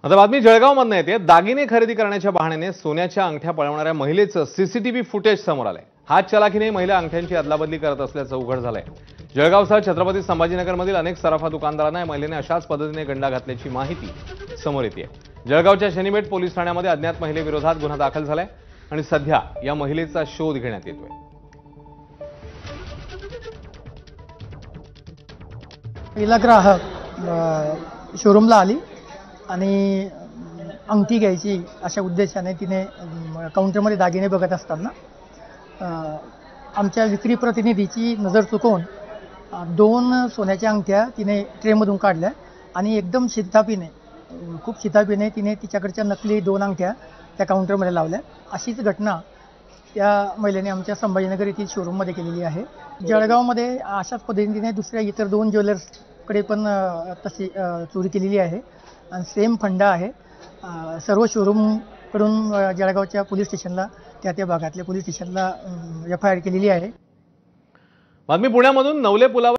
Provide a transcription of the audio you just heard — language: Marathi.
आता बातमी जळगावमधून येते। दागिने खरेदी करण्याच्या बहाण्याने सोन्याच्या अंगठ्या पळवणाऱ्या महिलेचं सीसीटीव्ही फुटेज समोर आलंय। हात चलाखीने महिला अंगठ्यांची अदलाबदली करत असल्याचं उघड झालंय। जळगावसह छत्रपती संभाजीनगरमधील अनेक सराफा दुकानदारांना या महिलेने अशाच पद्धतीने गंडा घातल्याची माहिती समोर येते। जळगावच्या शनीमेट पोलीस ठाण्यामध्ये अज्ञात महिलेविरोधात गुन्हा दाखल झालाय आणि सध्या या महिलेचा शोध घेण्यात येतोय। पहिला ग्राहक शोरूमला आली आणि अंगठी घ्यायची अशा उद्देशाने तिने काउंटरमध्ये दागिने बघत असताना आमच्या विक्री प्रतिनिधीची नजर चुकवून दोन सोन्याच्या अंगठ्या तिने ट्रेमधून काढल्या आणि एकदम खूप शिताफीने तिने तिच्याकडच्या नकली दोन अंगठ्या त्या काउंटरमध्ये लावल्या। अशीच घटना त्या महिलेने आमच्या संभाजीनगर येथील शोरूममध्ये केलेली आहे। जळगावमध्ये अशाच पद्धतीने दुसऱ्या इतर दोन ज्वेलर्सकडे पण तशी चोरी केलेली आहे आणि सेम फंडा आहे। सर्व शोरूमकडून जळगावच्या पोलीस स्टेशनला त्या भागातल्या पोलीस स्टेशनला FIR केलेली आहे। बातमी पुण्यामधून नवले पुलावर